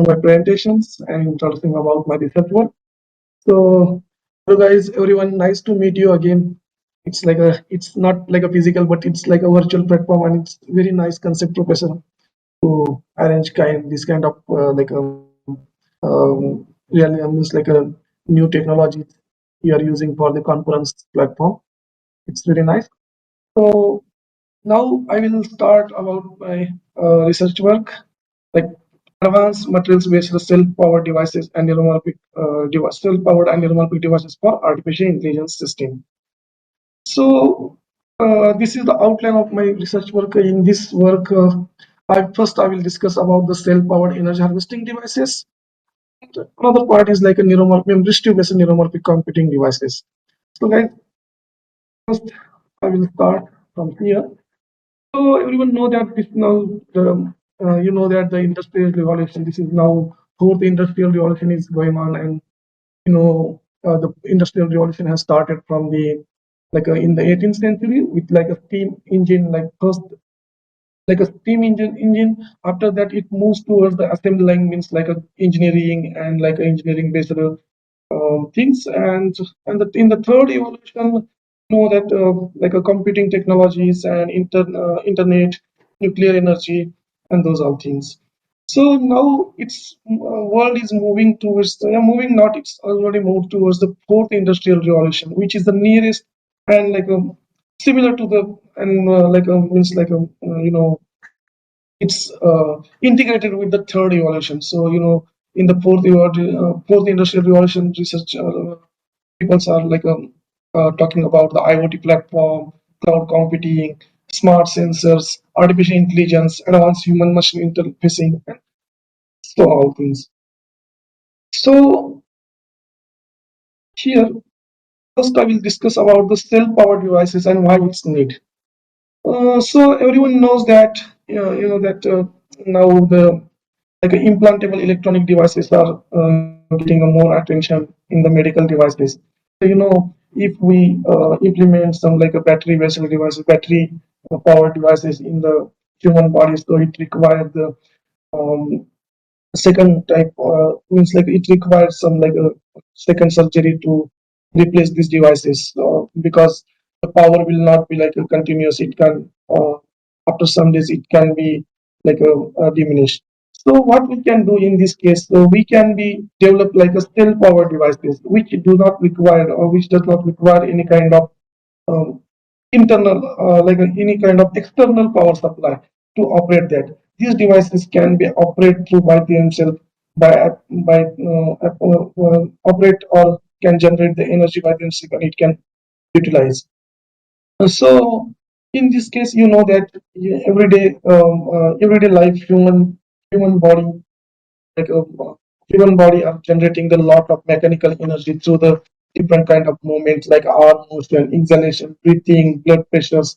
on my presentations and introducing about my research work. So, hello guys, everyone, nice to meet you again. It's not like a physical, but it's like a virtual platform, and it's very nice concept, Professor, to arrange this kind of really means like a new technology you are using for the conference platform. It's very nice. So now I will start about my research work, like advanced materials-based self-powered devices and neuromorphic self-powered and neuromorphic devices for artificial intelligence system. So this is the outline of my research work. In this work, I will discuss about the self-powered energy harvesting devices. Another part is like a neuromorphic distributed neuromorphic computing devices. So guys, first I will start from here. So everyone know that this now you know that the industrial revolution. This is now fourth industrial revolution is going on, and the industrial revolution has started from the in the 18th century with like a steam engine, like first like a steam engine. After that, it moves towards the assembly line, means like a engineering and like engineering based things, in the third evolution, know that like a computing technologies and internet, nuclear energy, and those all things. So now it's world is moving towards moving not it's already moved towards the fourth industrial revolution, which is the nearest and like similar to the and like means like it's integrated with the third evolution. So in the fourth industrial revolution, research people are like talking about the IoT platform, cloud computing, smart sensors, artificial intelligence, advanced human machine interfacing, and so all things. So here, first I will discuss about the self-powered devices and why it's needed. So everyone knows that that now the like implantable electronic devices are getting a more attention in the medical devices. So if we implement some like a battery vessel devices, battery powered devices in the human body, so it requires the um, second type means like it requires some like a second surgery to replace these devices because the power will not be like a continuous. It can after some days it can be like a diminished. So what we can do in this case, so we can be develop like a still power devices which do not require or which does not require any kind of um, internal any kind of external power supply to operate that. These devices can be operated through by themselves by operate or can generate the energy by themselves and it can utilize. So in this case, you know that everyday life, human body, like human body are generating a lot of mechanical energy through the different kind of movements like arm motion, exhalation, breathing, blood pressures,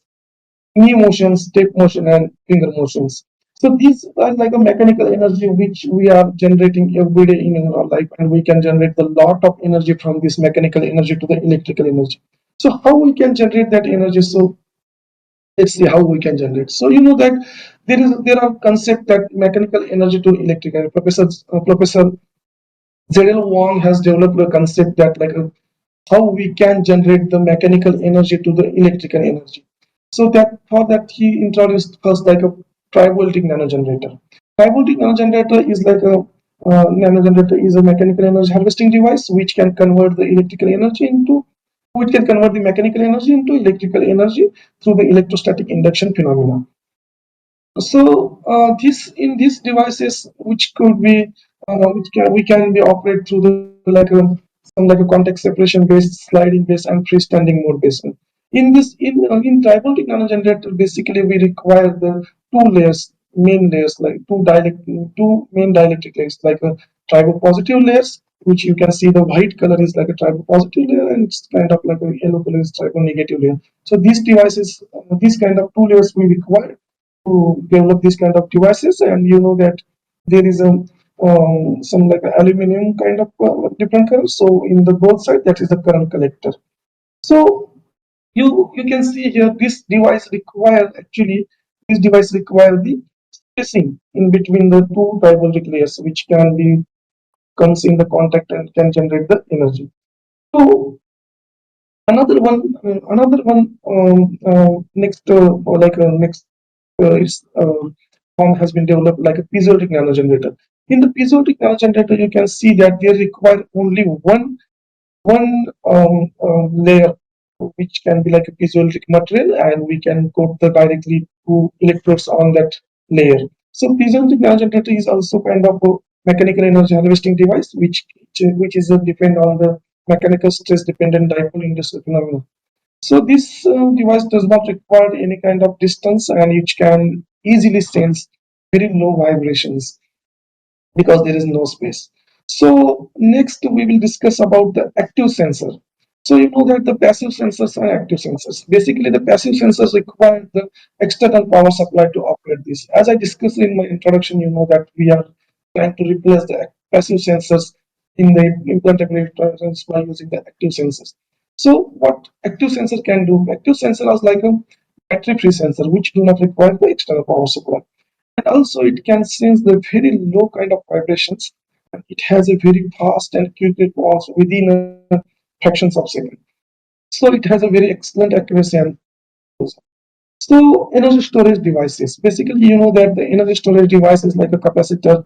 knee motions, step motion, and finger motions. So these are like a mechanical energy which we are generating every day in our life, and we can generate a lot of energy from this mechanical energy to the electrical energy. So how we can generate that energy? So let's see how we can generate. So you know that there are concept that mechanical energy to electrical. Professor Zedel Wong has developed a concept that how we can generate the mechanical energy to the electrical energy. So that for that he introduced first like a trivoltic nanogenerator. Trivoltic nanogenerator is like a nanogenerator is a mechanical energy harvesting device which can convert the electrical energy into which can convert the mechanical energy into electrical energy through the electrostatic induction phenomena. So this in these devices, which could be we can be operate through the some like a context separation based, sliding based, and freestanding mode based. In this in tribaltic nanogenerator, basically we require the two layers, main layers like two main dielectric layers like a tribopositive layers, which you can see the white color is like a tribopositive layer, and it's kind of like a yellow color is tribonegative layer. So these devices, these kind of two layers we require to develop these kind of devices, and you know that there is a some like aluminum kind of different color. So in the both side, that is the current collector. So you can see here this device require the spacing in between the two tribologic layers, which can be comes in the contact and can generate the energy. So another one next next is form has been developed like a piezoelectric nanogenerator. In the piezoelectric nanogenerator, you can see that they require only one layer, which can be like a piezoelectric material, and we can coat the directly two electrodes on that layer. So piezoelectric nanogenerator is also kind of a mechanical energy harvesting device, which is depend on the mechanical stress dependent dipole industrial phenomena. So this device does not require any kind of distance, and it can easily sense very low vibrations because there is no space. So next we will discuss about the active sensor. So you know that the passive sensors and active sensors. Basically, the passive sensors require the external power supply to operate this. As I discussed in my introduction, you know that we are trying to replace the passive sensors in the implantable electronics by using the active sensors. So what active sensor can do? Active sensor is like a battery-free sensor which do not require the external power supply, and also it can sense the very low kind of vibrations, and it has a very fast and quick response within fractions of second. So it has a very excellent accuracy and so energy storage devices. Basically, you know that the energy storage device is like a capacitor,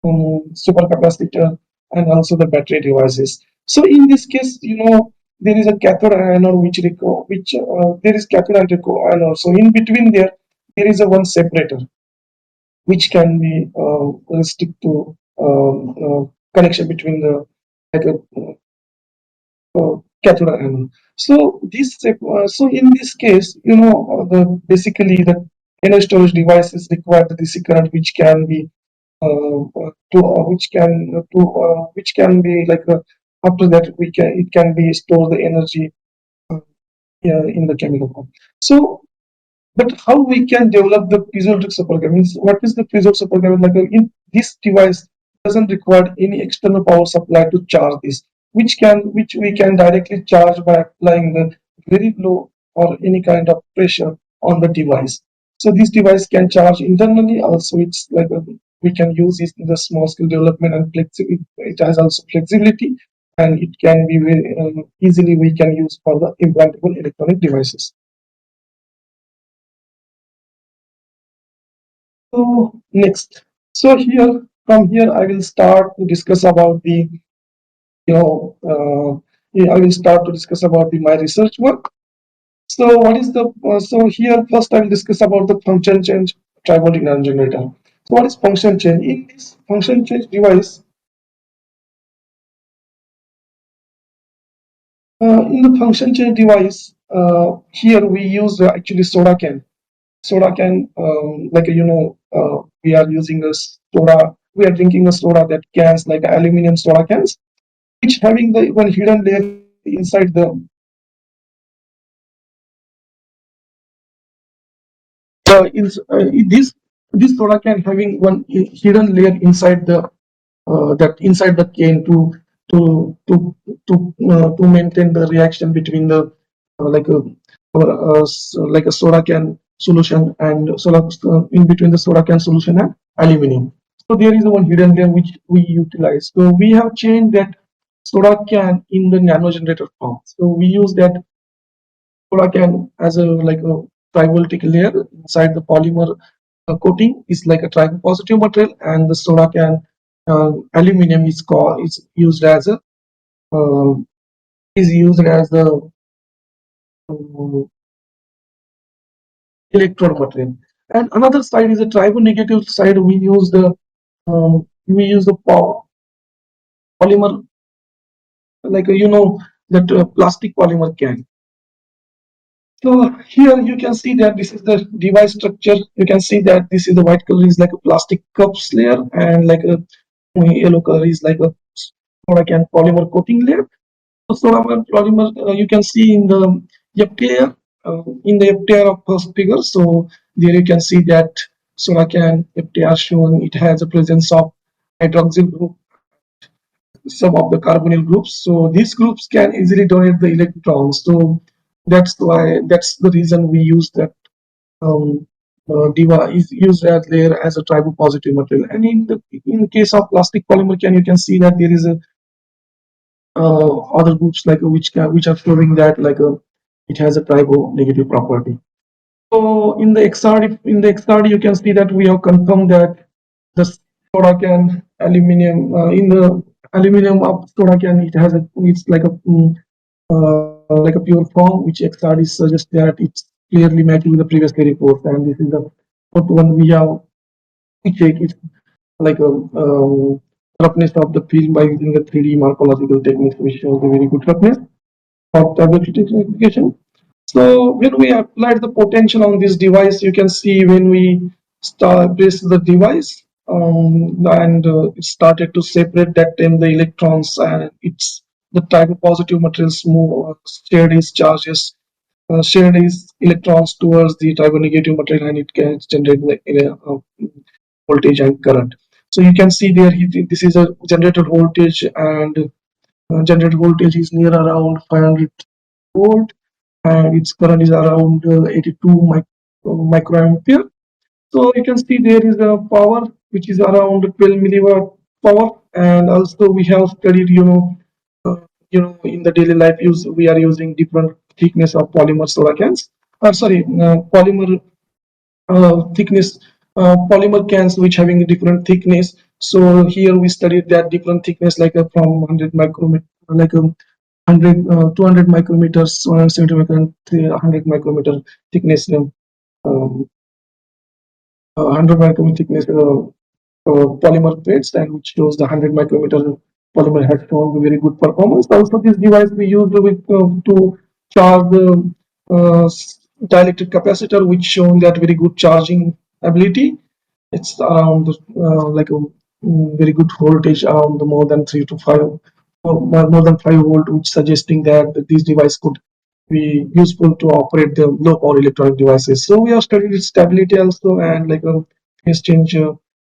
supercapacitor, and also the battery devices. So in this case, you know, there is a cathode and anode which there is cathode and anode. So in between there is a one separator which can be stick to connection between the like a cathode and anode. So so in this case, you know, basically the energy storage devices require the DC current, which can be which can be like after that we can it can be store the energy uh, in the chemical form. So but how we can develop the piezoelectric supercapacitor? Means what is the piezoelectric supercapacitor? Like in this device doesn't require any external power supply to charge this, which we can directly charge by applying the very low or any kind of pressure on the device. So this device can charge internally. Also, it's like we can use it in the small scale development and flexibility. It has also flexibility, and it can be very easily we can use for the implantable electronic devices. So next, so here from here I will start to discuss about the you know yeah, I will start to discuss about my research work. So what is the so here first I will discuss about the function change tribal generator. So what is function change? In this function change device, in the function change device, here we use actually soda can. Soda can like you know we are using a soda. We are drinking a soda that cans like aluminum soda cans which having the one hidden layer inside the this soda can having one hidden layer inside the that inside the cane to maintain the reaction between the like a like a soda can solution and soda in between the soda can solution and aluminum. So there is one hidden layer which we utilize. So we have changed that soda can in the nano generator form. So we use that soda can as a like a trivoltic layer inside the polymer coating is like a tripositive material, and the soda can aluminum is used as a uh, is used as the uh, electrode material. And another side is a tribonegative side. We use the polymer like you know that plastic polymer can. So here you can see that this is the device structure. You can see that this is the white color is like a plastic cups layer, and like a yellow color is like a soda can polymer coating layer. So soda polymer you can see in the FTR of first figure. So there you can see that soda can FTR shown it has a presence of hydroxyl group, some of the carbonyl groups. So these groups can easily donate the electrons. So that's the reason we use that um, device is used as layer as a tribopositive material. And in case of plastic polymer can, you can see that there is a other groups like which are showing that it has a tribo negative property. So in the XRD you can see that we have confirmed that the soda can aluminum in the aluminum of soda can, it has a, it's like a pure form, which XRD suggests that it's clearly matching with the previously report. And this is the fourth one we check it like a roughness of the film by using the 3D morphological techniques, which shows a very good roughness of tablet application. So when we applied the potential on this device, you can see when we press the device and it started to separate that time the electrons, and it's the type of positive materials move shared its charges, shared its electrons towards the type of negative material, and it can generate voltage and current. So you can see there this is a generated voltage, and generated voltage is near around 500 volt, and its current is around 82 microampere. So you can see there is a power which is around 12 milliwatt power. And also we have studied, in the daily life use we are using different thickness of polymer soda cans, or sorry, polymer thickness polymer cans which having a different thickness. So here we studied that different thickness from 100 micrometer, 200 micrometers, 170 micrometer, 300 micrometer thickness, 100 micrometer thickness polymer plates, and which shows the 100 micrometer polymer has shown very good performance. Also, this device we used to charge the dielectric capacitor, which shown that very good charging ability. It's around very good voltage, around more than 3 to 5, more than 5 volt, which suggesting that this device could be useful to operate the low power electronic devices. So we have studied its stability also, and phase change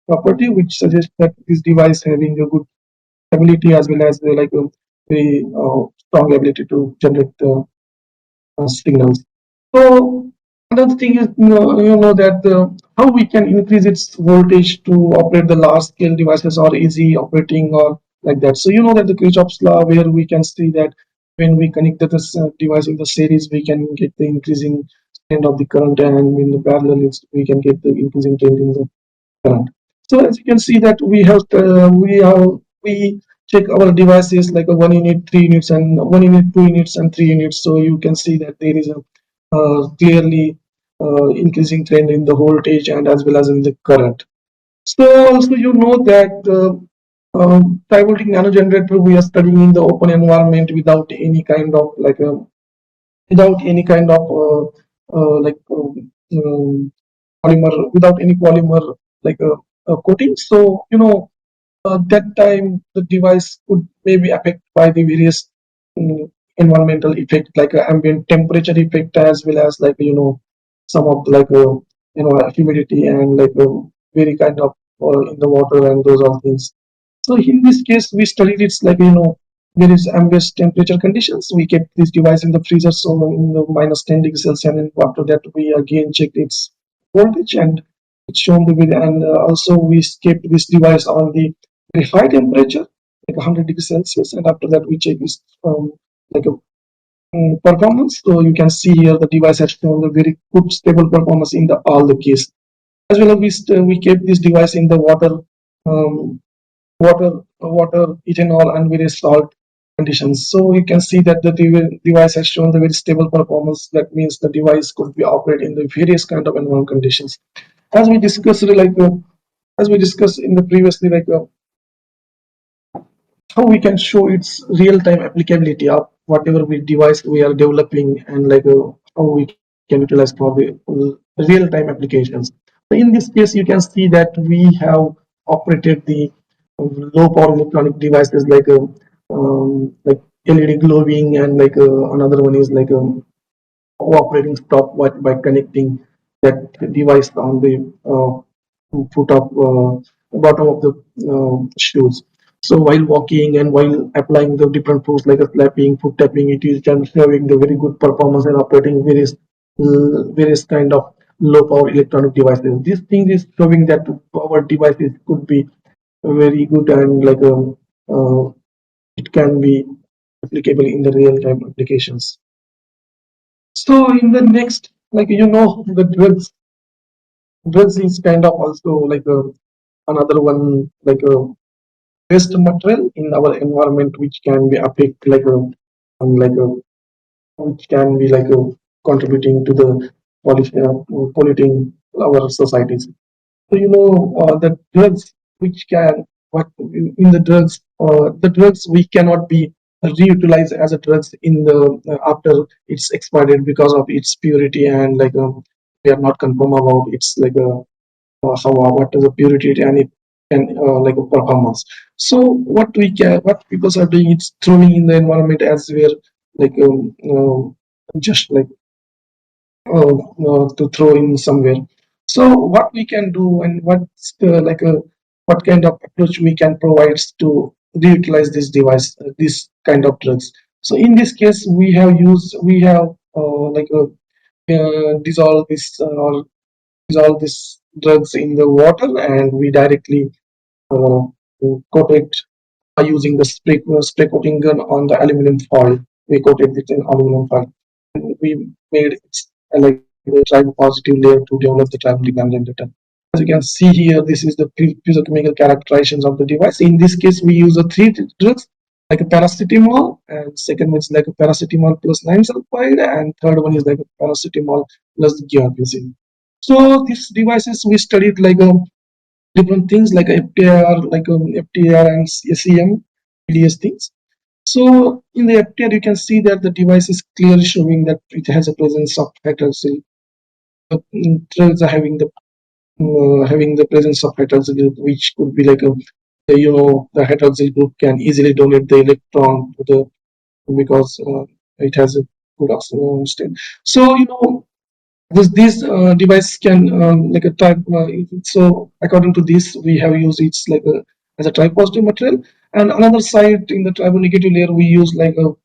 property, which suggests that this device having a good stability as well as a very strong ability to generate signals. So another thing is, that how we can increase its voltage to operate the large scale devices or easy operating or like that. So you know that the Kirchhoff's law, where we can see that when we connect this device in the series, we can get the increasing trend of the current, and in the parallel, we can get the increasing trend in the current. So as you can see that we check our devices like a 1 unit, 3 units, and 1 unit, 2 units, and 3 units. So you can see that there is a clearly increasing trend in the voltage and as well as in the current. So also you know that trivoltic nano generator we are studying in the open environment without any kind of without any kind of polymer, without any polymer coating. So that time the device could maybe affected by the various environmental effect like ambient temperature effect, as well as some of humidity and very kind of in the water and those all things. So in this case, we studied it's there is ambient temperature conditions. We kept this device in the freezer, so in the minus 10 degrees Celsius, and after that we again checked its voltage, and it's shown the video. And also we kept this device on the very high temperature, like 100 degrees Celsius, and after that we check its like a performance. So you can see here the device has shown a very good stable performance in the all the case. As well as we kept this device in the um, water, ethanol, and various salt conditions. So you can see that the device has shown the very stable performance. That means the device could be operated in the various kind of environment conditions. As we discussed, as we discussed in the previously, how we can show its real-time applicability of whatever we device we are developing, and how we can utilize for the real-time applications. In this case, you can see that we have operated the low power electronic devices like LED glowing, and another one is operating stopwatch by connecting that device on the foot of bottom of the shoes. So while walking and while applying the different force like a slapping, foot tapping, it is just having the very good performance and operating various kind of low power electronic devices. This thing is showing that our devices could be very good and it can be applicable in the real time applications. So in the next, the drugs is kind of also another one waste material in our environment which can be affect like a which can be contributing to the polluting our societies. So the drugs which can what in the drugs we cannot be reutilized as a drugs in the after it's expired because of its purity and we are not confirm about its how what is the purity and it can like a performance. So what people are doing it's throwing in the environment as we're like just to throw in somewhere. So what we can do and what's what kind of approach we can provide to reutilize this device, this kind of drugs. So in this case, we have dissolve this or dissolve this drugs in the water and we directly uh, coat it by using the spray coating gun on the aluminum foil. We coated it in aluminum foil. And we made it like a tribe positive layer to develop the tribal ligand generator. As you can see here, this is the physiochemical characterizations of the device. In this case, we use the three drugs like a paracetamol, and second one is like a paracetamol plus 9 sulfide, and third one is like a paracetamol plus guanfacine. So these devices we studied different things like FTR, FTR and SEM, PDS things. So in the FTR, you can see that the device is clearly showing that it has a presence of hydroxyl. Drugs are having the presence of hydroxyl group, which could be the hydroxyl group can easily donate the electron to the because it has a good oxygen state. So this device can like a type so according to this we have used it's as a tripositive material, and another side in the tribonegative layer we use like a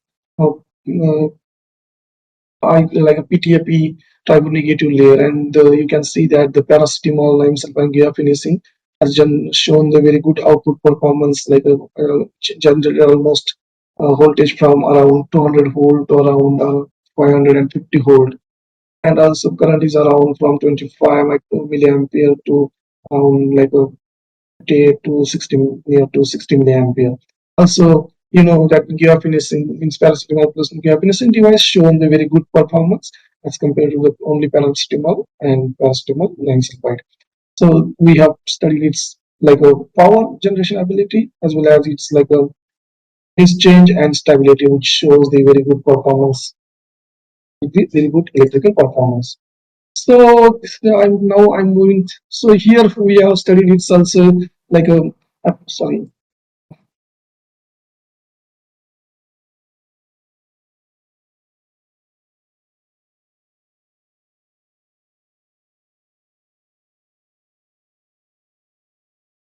PTAP tribonegative layer, and you can see that the paracetamol, lime sulfur, guaifenesin has shown the very good output performance, generated almost voltage from around 200 volt to around 550 volt, and also current is around from 25 milliampere to around 58 to 60 near to 60 milliampere. Also, that guaifenesin means paracetamol plus guaifenesin device shown the very good performance as compared to the only paracetamol and paracetamol 9 sulfide. So we have studied its power generation ability as well as its phase change and stability, which shows the very good performance, very good electrical performance. So I'm moving. So here we have studied it's also like a sorry.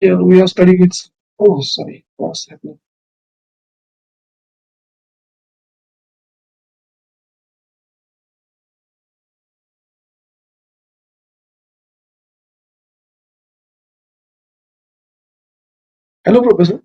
Here we have studied it's. Oh, sorry. What's happening? Hello, Professor.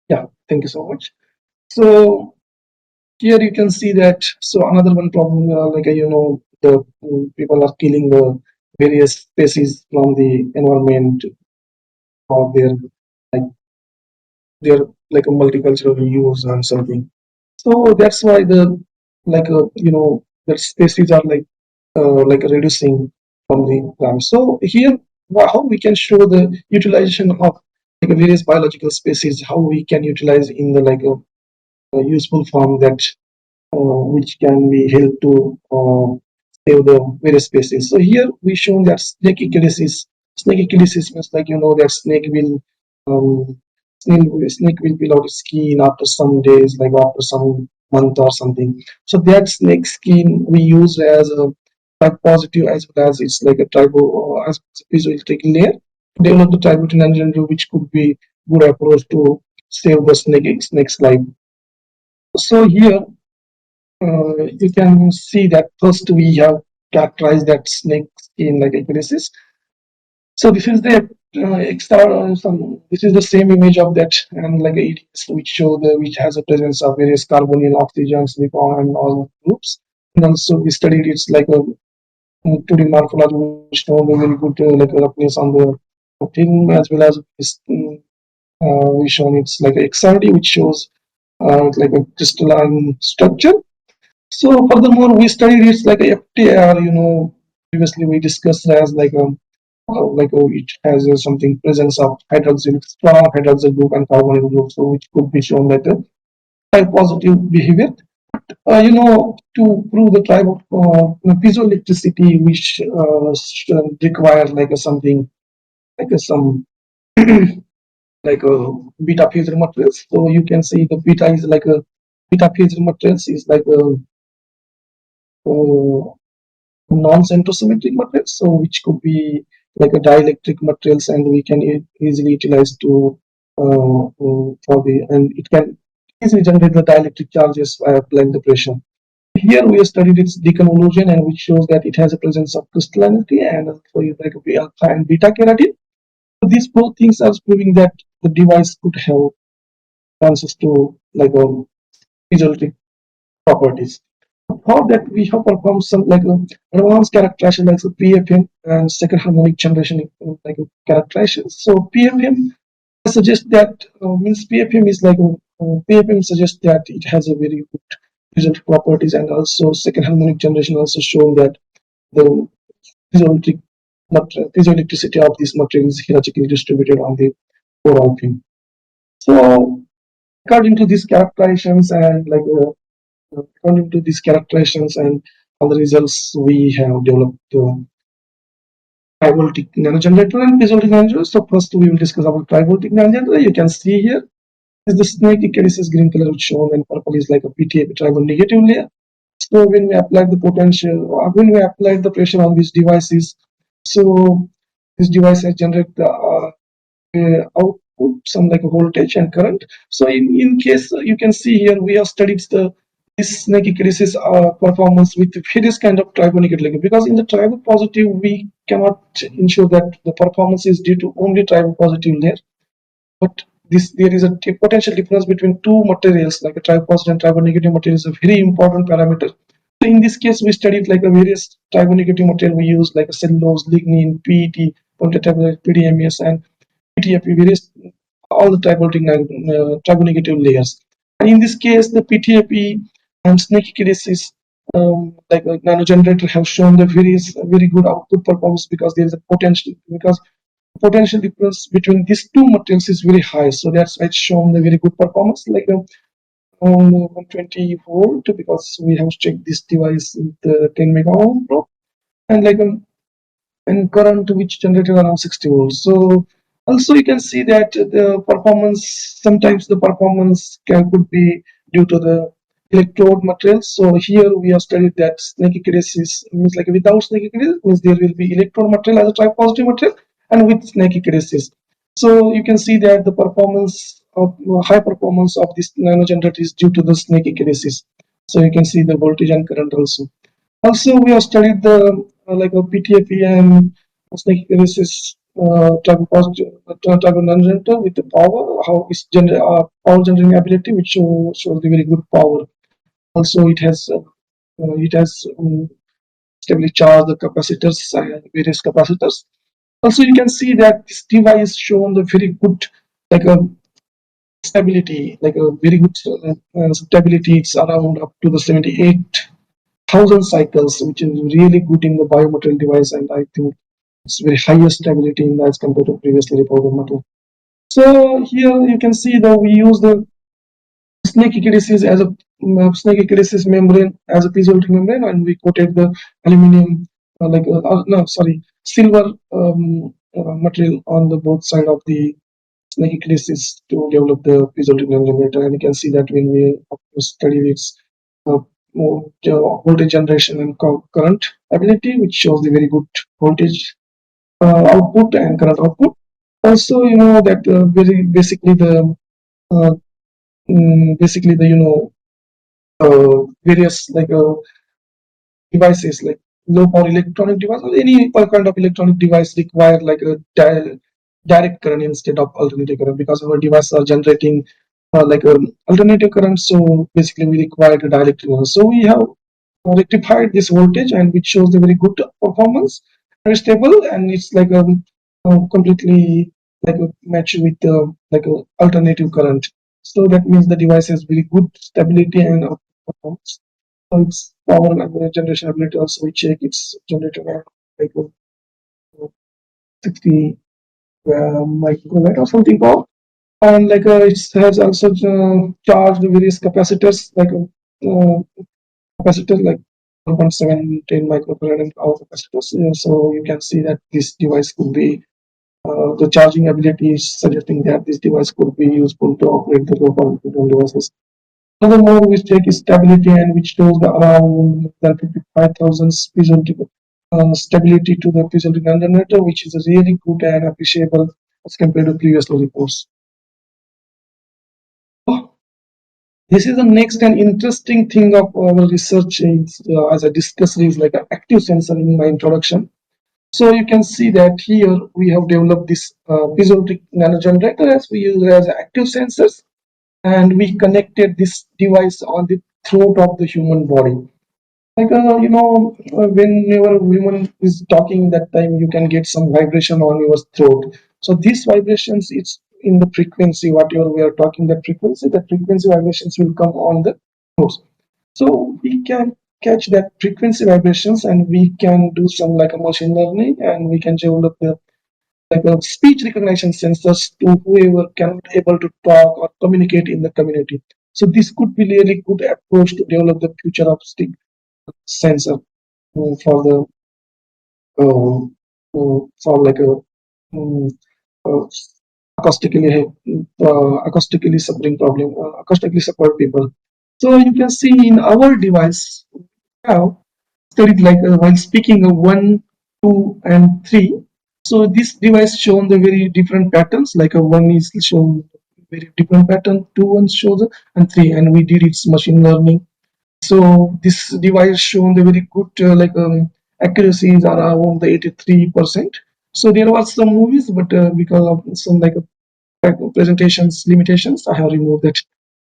Yeah, thank you so much. So here you can see that. So another one problem, the people are killing the various species from the environment for like their like a multicultural use and something. So that's why the the species are reducing from the plant. So here, how we can show the utilization of various biological species, how we can utilize in the a useful form that which can be helped to save the various species. So here we shown that snake echelicys. Snake echelicys means that um, snake will peel out its skin after some days, like after some month or something. So that snake skin we use as a type positive as well as it's like a tribo as piezoelectric layer to develop the tributyl nanogenitor, which could be good approach to save the snake's life. So here you can see that first we have characterized that snake skin like epilepsis. So this is the this is the same image of that and like it which show the which has a presence of various carbonyl, oxygen, silicon, and all groups. And also we studied it's like a 2D morphology which show the very good like roughness on the thing as well as this, we shown it's like a XRD which shows like a crystalline structure. So furthermore, we studied it's like a FTR. Previously we discussed as it has something presence of hydroxyl, strong hydroxyl group and carbonyl group, so which could be shown like a type positive behavior. To prove the type of piezoelectricity, which require like something like some like a beta piezo materials. So you can see the beta is like a beta piezo materials is like a non-centrosymmetric materials, so which could be like a dielectric materials, and we can easily utilize to for the and it can easily generate the dielectric charges by applying the pressure. Here we have studied its deconvolution, and which shows that it has a presence of crystallinity and also like alpha and beta keratin. So these both things are proving that the device could have chances to like piezoelectric properties. For that, we have performed some like advanced characterization like PFM and second harmonic generation like characterization. So PFM suggests that means PFM is like PFM suggests that it has a very good result properties, and also second harmonic generation also shown that the piezoelectric piezoelectricity of this material is hierarchically distributed on the overall thing. So according to these characterizations and according to these characterizations and all the results, we have developed trivoltic nanogenerator and piezoelectric nanogenerator. So first we will discuss about trivoltic nanogenerator. You can see here is the snake is green color which shown, and purple is like a PTA tribal negative layer. So when we apply the potential, or when we apply the pressure on these devices, so this device has generate the output some like a voltage and current. So in case you can see here we have studied this snake echolysis performance with various kind of tribonic ligand, because in the tribal positive we cannot ensure that the performance is due to only tribal positive layer, but there is a potential difference between two materials like a tribe positive and tribe negative material is a very important parameter. So in this case we studied like a various tribe negative material we use like a cellulose, lignin, PET, polytablet, PDMS, and PTFE, various all the tribonegative layers. And in this case, the PTFE and snake echolysis like a nanogenerator have shown the very good output performance, because there is a potential difference between these two materials is very high. So that's why it's shown the very good performance like 120 volt, because we have checked this device with 10 mega ohm probe, and and current which generated around 60 volts. So also you can see that the performance, sometimes the performance could be due to the electrode materials. So here we have studied that snake echolysis means like without snake echolysis means there will be electrode material as a type positive material, and with snake echolysis. So you can see that the performance of high performance of this nanogenerator is due to the snake echolysis. So you can see the voltage and current also. Also, we have studied the like a PTFE and snake echolysis type of nanogenerator with the power, how it's power generating ability, which shows the very good power. Also, it has stably charged the capacitors and various capacitors. Also, you can see that this device shown the very good like a stability, like a very good stability. It's around up to the 78,000 cycles, which is really good in the biomaterial device, and I think it's very highest stability in that as compared to previously reported material. So here you can see that we use the snake echolysis as a snake echolysis membrane as a piezoelectric membrane, and we coated the aluminum no sorry silver material on the both side of the snake echolysis to develop the piezoelectric generator. And you can see that when we study its more voltage generation and current ability, which shows the very good voltage output and current output. Also, that very basically uh, basically the various devices like low power electronic device or any kind of electronic device require like a direct current instead of alternating current, because our devices are generating like alternative current. So basically we require a direct current. So we have rectified this voltage, and which shows the very good performance, very stable, and it's like completely like a match with like a alternative current. So that means the device has very good stability and performance. So its power and generation ability also we check its generator at like 60 microwatt or something power. And like it has also charged various capacitors like capacitor like 1.710 microfarad and power capacitors. So you can see that this device could be the charging ability is suggesting that this device could be useful to operate the low power devices. Furthermore, we check stability, and which shows the around 55,000 stability to the piezoelectric generator, which is really good and appreciable as compared to previous reports. This is the next and interesting thing of our research is, as I discussed, is like an active sensor in my introduction. So you can see that here we have developed this piezoelectric nanogenerator as we use as active sensors, and we connected this device on the throat of the human body. Like whenever human is talking, that time you can get some vibration on your throat. So these vibrations, it's in the frequency whatever we are talking, that frequency, vibrations will come on the throat. So we can catch that frequency vibrations, and we can do some like a machine learning, and we can develop the like a speech recognition sensors to whoever can able to talk or communicate in the community. So this could be really good approach to develop the future of sensor for the for like a um, uh, acoustically acoustically suffered people. So you can see in our device now studied like while speaking of 1, 2, and 3. So this device shown the very different patterns. Like a 1 is shown very different pattern, 2 1 shows and 3, and we did its machine learning. So this device shown the very good accuracies are around the 83%. So there was some movies, but because of some presentations limitations, I have removed that.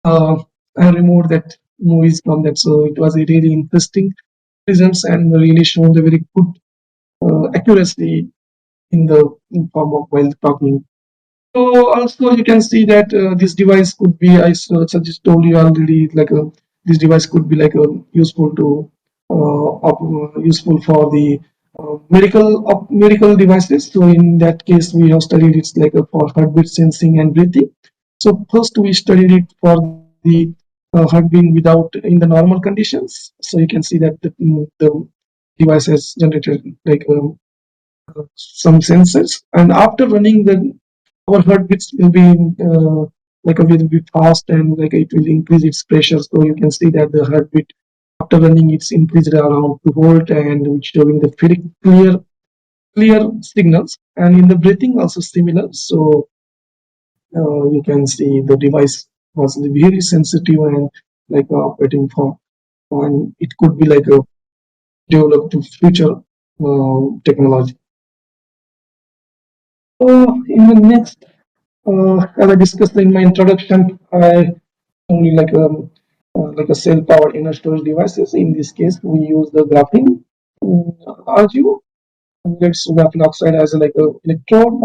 Uh, I have removed that movies from that. So it was a really interesting results and really shown the very good accuracy in the in form of while talking. So also you can see that this device could be, I just told you already, like this device could be like useful to useful for the medical devices. So in that case, we have studied it's like for heartbeat sensing and breathing. So first we studied it for the heartbeat without in the normal conditions. So you can see that the device has generated like some sensors, and after running the our heartbeats will be like will be fast, and like it will increase its pressure. So you can see that the heartbeat after running it's increased around 2 volt, and which showing the very clear signals. And in the breathing also similar. So you can see the device was very sensitive and like operating for, and it could be like a developed future technology. So in the next, as I discussed in my introduction, I only like a cell powered inner storage devices. In this case, we use the graphene RGO. It's graphene oxide as like a electrode,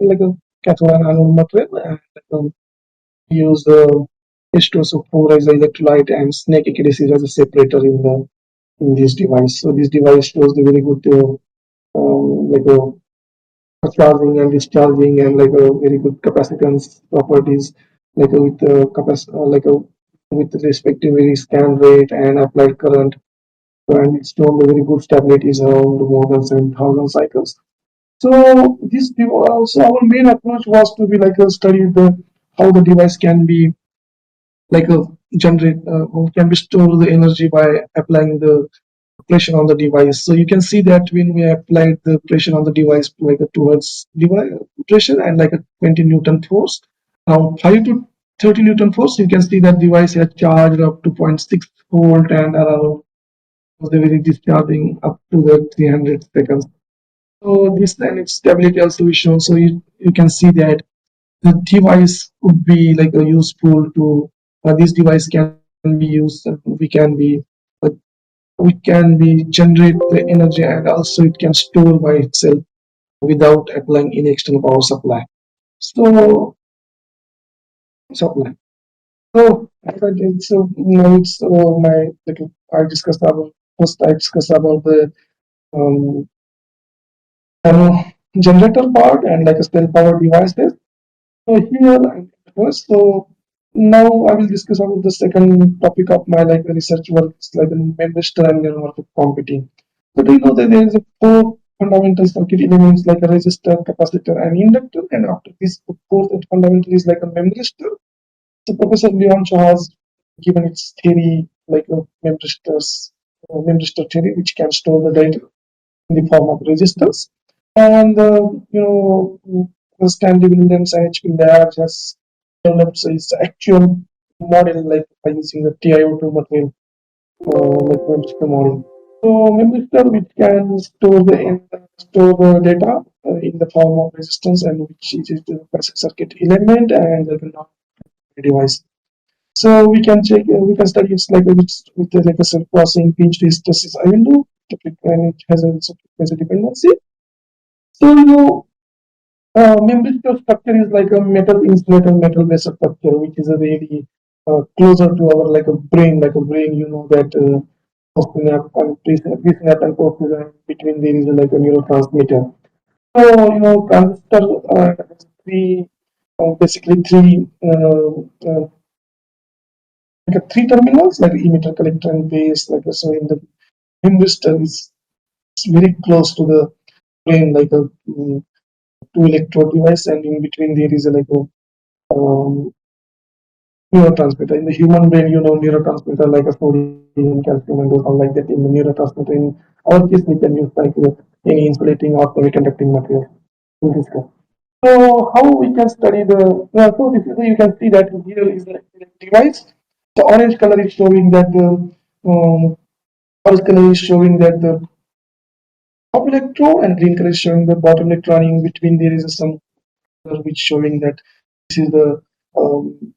like a cathode and anode material, and we use the H2SO4 as an electrolyte and snake acid as a separator in this device. So this device shows the very good like a charging and discharging, and like a very good capacitance properties, like with with respect to very scan rate and applied current, and it's shown the very good stability is around more than 7,000 cycles. So this also our main approach was to be like a study the how the device can be like a generate can be stored the energy by applying the pressure on the device. So you can see that when we applied the pressure on the device like a towards device pressure and like a 20 Newton force, now 5 to 30 Newton force, you can see that device has charged up to 0.6 volt and around the very discharging up to the 300 seconds. So this and its stability also is shown. So you can see that the device could be like a useful to this device can be used and uh, we can be generate the energy and also it can store by itself without applying any external power supply. So supply. So as I did, so now it's my like I discussed about first I discussed about the um, generator part and like a self power devices. So here first, so now I will discuss about the second topic of my like research work. It's like the memristor and neuromorphic computing. So do you know that there is a four fundamental circuit elements like a resistor, capacitor, and inductor, and after this, the fourth fundamental is like a memristor. So Professor Leon Shaw has given its theory like a memristor theory, which can store the data in the form of resistors. And Stanley Williams and HP Labs has developed its actual model like by using the TiO2 material, like memristor model. So memristor which can store the data in the form of resistance and which is the passive circuit element and like a non-device. So we can check, we can study it's like with the like a self crossing pinch resistance. I will do and it has a dependency. So membrane structure is like a metal insulator, metal based structure, which is a really closer to our like a brain, You know that postsynapse and presynapse and postsynapse between there is like a neurotransmitter. So transistor has basically three terminals like emitter, collector, and base. Like so, in the membrane is very close to the brain, like a two electrode device, and in between there is a, like a neurotransmitter. In the human brain, neurotransmitter like a sodium, calcium, and those are like that. In the neurotransmitter, in our case, we can use like any insulating or semiconducting material in this case. So how we can study the so this is you can see that here is the device. The orange color is showing that the orange color is showing that the top electron and green color is showing the bottom electron. In between there is some color which showing that this is the um,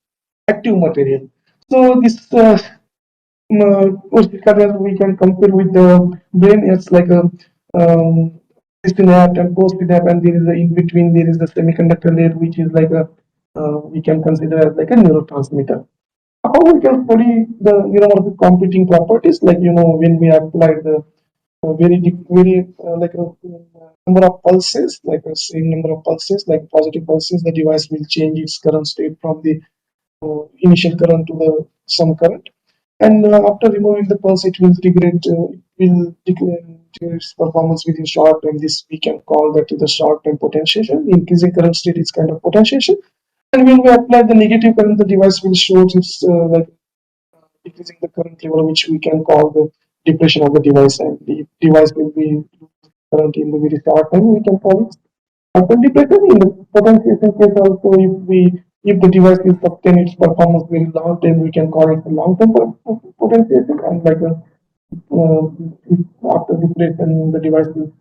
active material. So this color we can compare with the brain. It's like a synapse and post-synapse, and there is in between there is the semiconductor layer, which is like a we can consider as like a neurotransmitter. How we can study the computing properties? Like when we apply the very like a number of pulses, like the same number of pulses, like positive pulses, the device will change its current state from the initial current to the some current. And after removing the pulse, it will degrade, it will declare its performance within short time. This we can call that the short time potentiation. Increasing current state is kind of potentiation. And when we apply the negative current, the device will show its like decreasing the current level, which we can call the depression of the device, and the device will be current in the very short time. We can call it short-term depression. In the potentiation case, also if the device will sustain its performance very long time, we can call it a long-term potentiation. And like uh, if after depression, the device will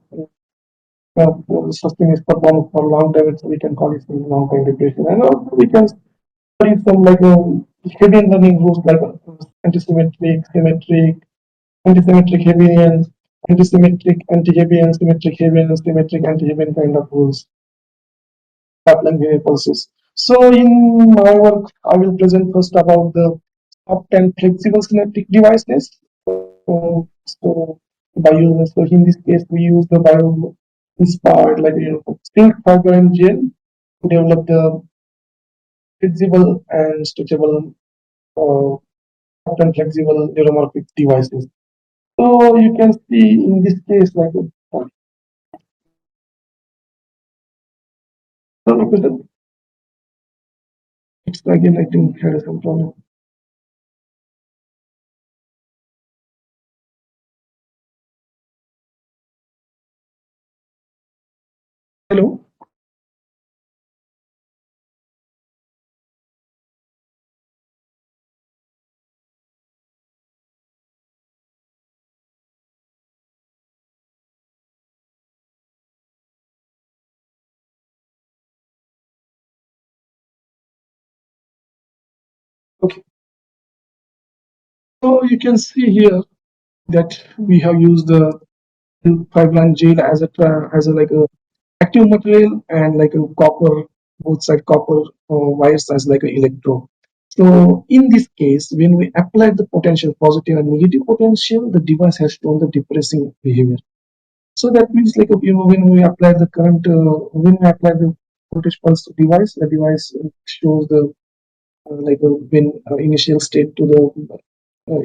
sustain its performance for a long time, we can call it long-term depression. And also we can study some like Hebbian learning rules like antisymmetric, symmetric, antisymmetric Hebbian, antisymmetric, anti-Hebbian, symmetric Hebbian, symmetric, anti-Hebbian kind of rules. Kaplan pulses. So in my work, I will present first about the top 10 flexible synaptic devices. So in this case, we use the bio inspired like silk fiber and gel to develop the flexible and stretchable, uh, top 10 flexible neuromorphic devices. So you can see in this case, like it's again I think had some problem. So you can see here that we have used the fibrine gel as a like a active material and like a copper, both side copper wires as like an electrode. So in this case, when we apply the potential positive and negative potential, the device has shown the depressing behavior. So that means like when we apply the current, when we apply the voltage pulse device, the device shows the like when initial state to the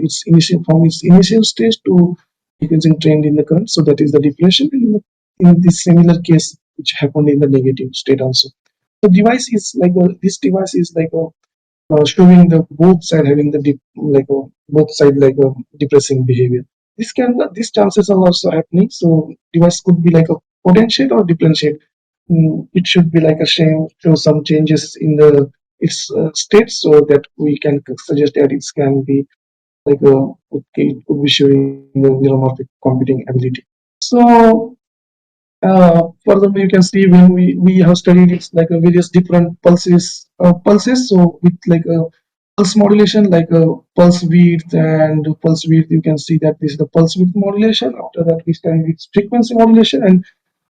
its initial from its initial stage to decreasing trend in the current. So that is the deflation. In this similar case, which happened in the negative state also. The device is like this device is like showing the both side having the both side like a depressing behavior. These chances are also happening. So device could be like a potentiate or differentiate. It should be like a show some changes in the its state so that we can suggest that it can be like okay, it could be showing the neuromorphic computing ability. So furthermore, you can see when we have studied it's like a various different pulses. So with like a pulse modulation, like a pulse width and pulse width, you can see that this is the pulse width modulation. After that, we studied its frequency modulation and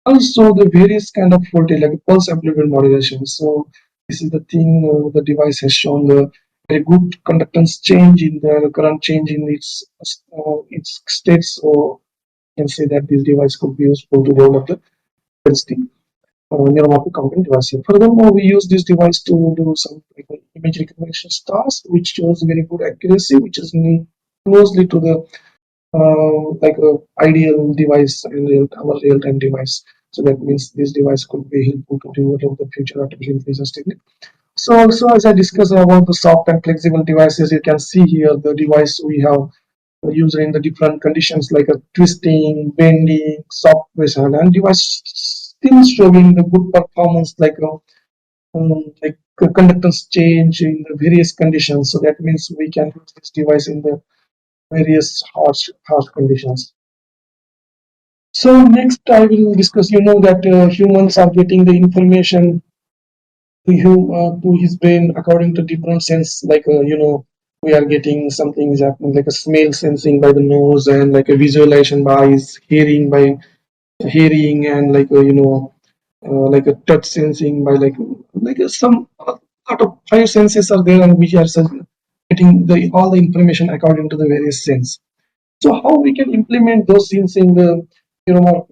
also the various kind of voltage, like pulse amplitude modulation. So this is the thing the device has shown the very good conductance change in the current change in its states. So you can say that this device could be useful to develop the density neuromorphic computing device. Furthermore, we use this device to do some like, image recognition tasks, which shows very good accuracy, which is closely to the like a ideal device and our real-time device. So that means this device could be helpful to develop the future artificial intelligence technique. So also as I discussed about the soft and flexible devices, you can see here the device we have used in the different conditions like a twisting, bending, soft pressure, and device still showing the good performance like conductance change in the various conditions. So that means we can use this device in the various harsh conditions. So next I will discuss, that humans are getting the information to his brain according to different sense, like, we are getting something is happening like a smell sensing by the nose and like a visualization by his hearing and like, like a touch sensing by like some lot of five senses are there and we are getting all the information according to the various sense. So how we can implement those things in the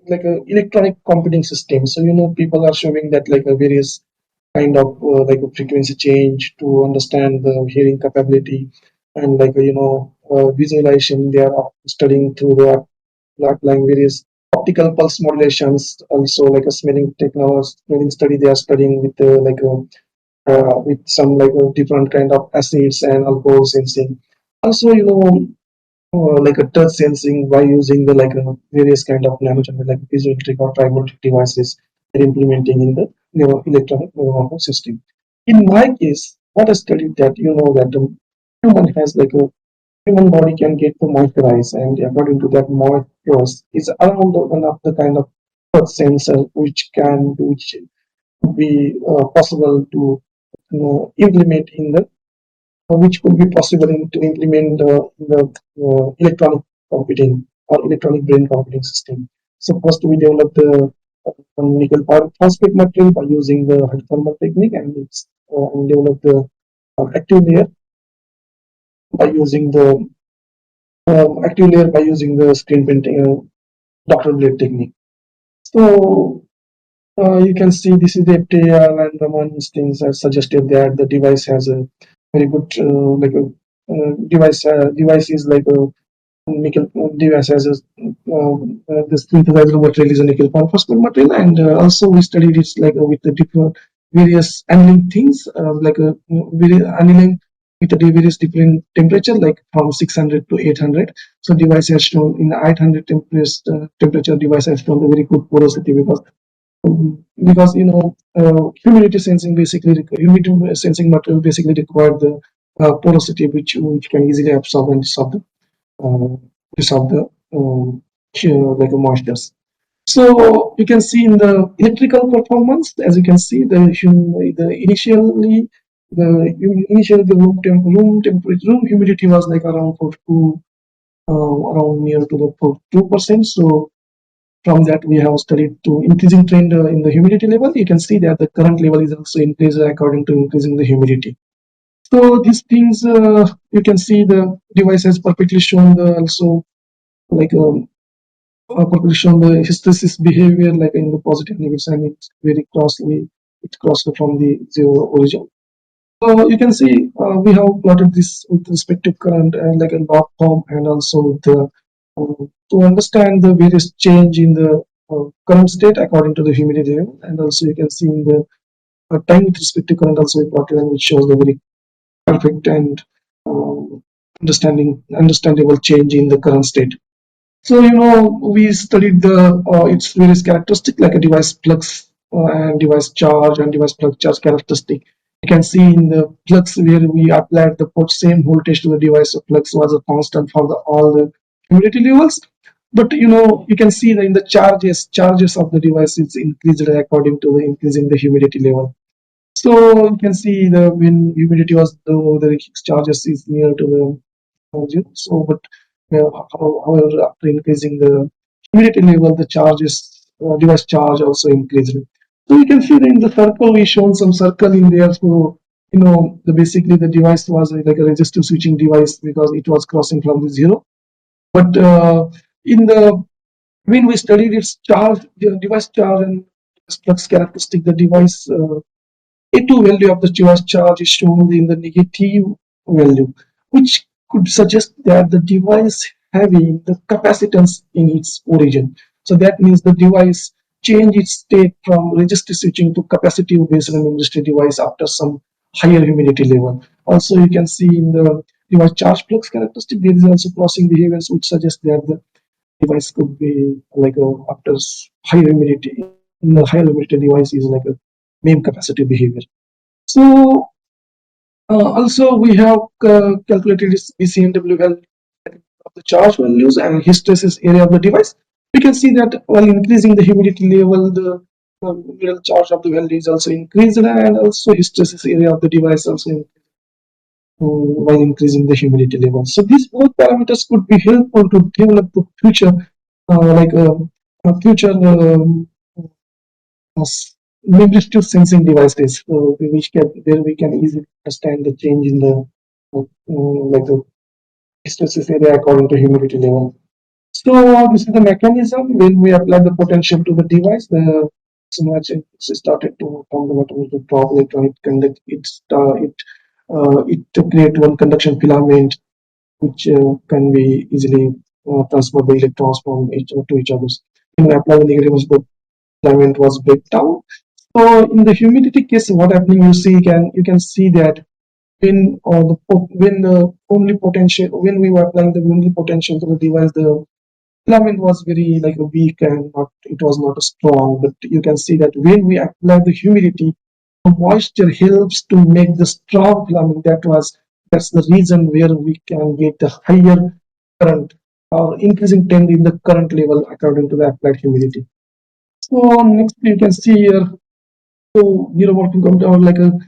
like a electronic computing system? So people are showing that like a various kind of like a frequency change to understand the hearing capability and like visualization. They are studying through the applying various optical pulse modulations. Also like a smelling technology, smelling study. They are studying with with some like different kind of acids and alcohol sensing. Also, like a touch sensing by using the like various kind of nanochannel like piezoelectric or trivoltic devices they're implementing in the electronic neuromorphic system. In my case, what I studied that that the human has like a human body can get to moisturize, and according to that moisturize is around one of the kind of touch sensor which could be possible to implement in the which could be possible to implement in the electronic computing or electronic brain computing system. So first we developed the nickel phosphate material by using the hydrothermal technique, and and developed the active layer by using the screen printing doctoral blade technique. So you can see this is the FTL and the one things are suggested that the device has a very good like a device is like a nickel device has a the synthesizer material is a nickel phosphate material, and also we studied it like with the different various annealing things like very annealing with the various different temperature like from 600 to 800. So device has shown in the 800 temperature device has shown a very good porosity because humidity sensing humidity sensing material basically require the porosity which can easily absorb and uh, dissolve the like moistures. So you can see in the electrical performance, as you can see, the initially Initially the room humidity was like around 42, around near to the 42%. So from that we have studied to increasing trend in the humidity level. You can see that the current level is also increased according to increasing the humidity. So these things, you can see the device has perfectly shown the also like perfectly shown the hysteresis behavior like in the positive negative sign. It's very closely, it crossed from the zero origin. So you can see we have plotted this with respect to current and like a log form, and also the to understand the various change in the current state according to the humidity level, and also you can see in the time with respect to current also we plotted, and which shows the very perfect and understandable change in the current state. So we studied the its various characteristic like a device flux and device charge and device flux charge characteristic. You can see in the flux where we applied the same voltage to the device. So flux was a constant for all the humidity levels. But you can see that in the charges of the device is increased according to the increasing the humidity level. So you can see the when humidity was low, the charges is near to the zero. So, but however, after increasing the humidity level, the charges device charge also increased. So you can see that in the circle we shown some circle in there. So basically the device was like a resistive switching device because it was crossing from the zero. But in the when we studied its charge, the device charge and flux characteristic, the device A2 value of the device charge is shown in the negative value, which could suggest that the device having the capacitance in its origin. So that means the device change its state from resistive switching to capacitive based on resistive device after some higher humidity level. Also, you can see in the device charge flux characteristic, there is also crossing behaviors which suggest that the device could be like after higher humidity. In the higher humidity device is like a main capacitive behavior. So also we have calculated this BCNW value of the charge values and hysteresis area of the device. We can see that while increasing the humidity level, the mineral charge of the value is also increased, and also hysteresis area of the device also while increasing the humidity level. So these both parameters could be helpful to develop the future, like a future resistive sensing devices, where we can easily understand the change in the like the stresses area according to humidity level. So this is the mechanism when we apply the potential to the device. The much started to form the automatic drop electron. It conduct it create one conduction filament which can be easily transfer the electrons from each to each other. When we apply the negative, the filament was break down. So in the humidity case, what happening you can see that when the only potential when we were applying the only potential to the device, the filament was very like weak and not it was not strong. But you can see that when we apply the humidity, the moisture helps to make the strong filament. That's the reason where we can get the higher current or increasing trend in the current level according to the applied humidity. So next you can see here, so neuromorphic computer or like a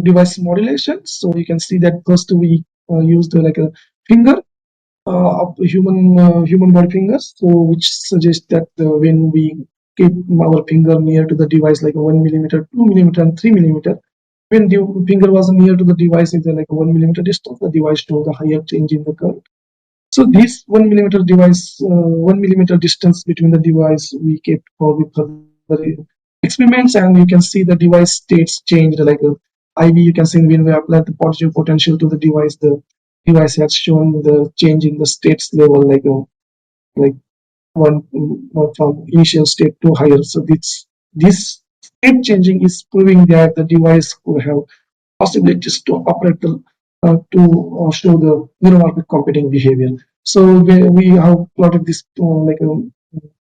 device modulation. So you can see that first we used like a finger of the human body fingers, so which suggests that when we keep our finger near to the device like 1 millimeter, 2 millimeter, and 3 millimeter, when the finger was near to the device is like a 1 millimeter distance, the device shows the higher change in the current. So this 1 millimeter device, 1 millimeter distance between the device, we kept for the further experiments, and you can see the device states changed. Like IV, you can see when we apply the positive potential to the device has shown the change in the states level, like one from initial state to higher. So this state changing is proving that the device could have possibilities to operate to show the neuromorphic computing behavior. So we have plotted this like a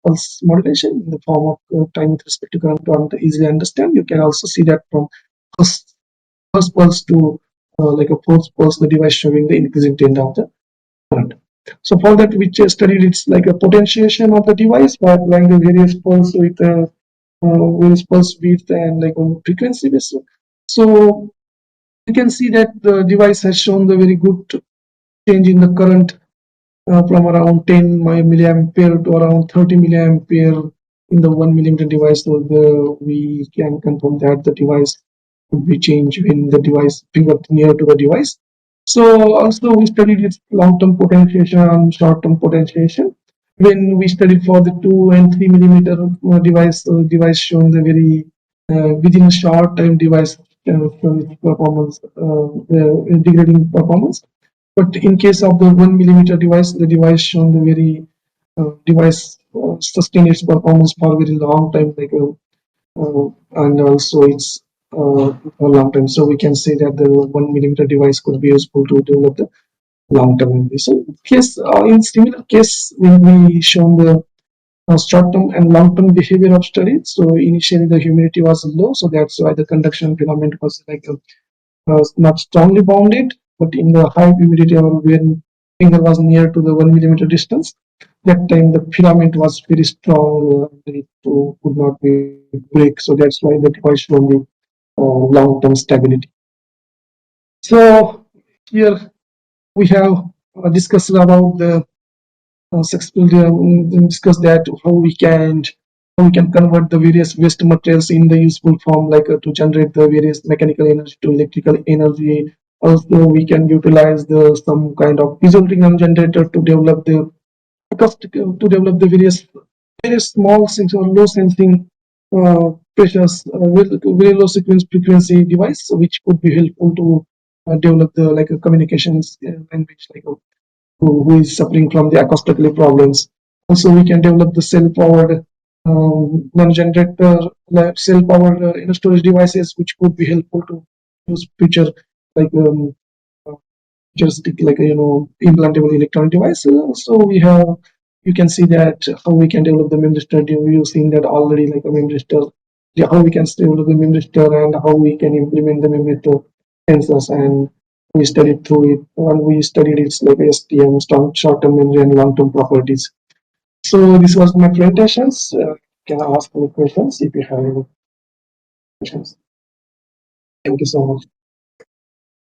pulse modulation in the form of time with respect to current to easily understand. You can also see that from first, first pulse to like a fourth pulse, the device showing the increasing trend of the current. So for that, we studied it's like a potentiation of the device by applying the various pulse with various pulse width and like frequency. So You can see that the device has shown the very good change in the current from around 10 milliampere to around 30 milliampere in the 1 millimeter device. So we can confirm that the device would be changed when the device finger near to the device. So also we studied its long-term potentiation and short-term potentiation. When we studied for the 2 and 3 millimeter device shown the very within a short time device shown its performance degrading performance. But in case of the 1 millimeter device, the device shown the very device sustain its performance for a very long time, like and also it's a long time. So we can say that the 1 millimeter device could be useful to develop the long term memory. So case in similar case when we shown the short term and long term behavior of study. So initially the humidity was low, so that's why the conduction filament was like not strongly bounded, but in the high humidity or when finger was near to the 1 millimeter distance, that time the filament was very strong, it could not be break. So that's why the device shown the long-term stability. So here we have discussed about the successfully discuss that how we can convert the various waste materials in the useful form, like to generate the various mechanical energy to electrical energy. Also, we can utilize the some kind of piezoelectric generator to develop the various small sensor or low sensing pressures, very low frequency device, which could be helpful to develop the like a communications language, like who is suffering from the acoustically problems. Also, we can develop the cell-powered non-generator, cell-powered storage devices, which could be helpful to use future like just like implantable electronic device. So we have you can see that how we can develop the memory star. You've seen that already, like a memory star. Yeah, how we can develop the memory star and how we can implement the memory star sensors, and we studied through it and we studied its like STM, short-term memory and long-term properties. So this was my presentations. Can I ask any questions if you have any questions? Thank you so much.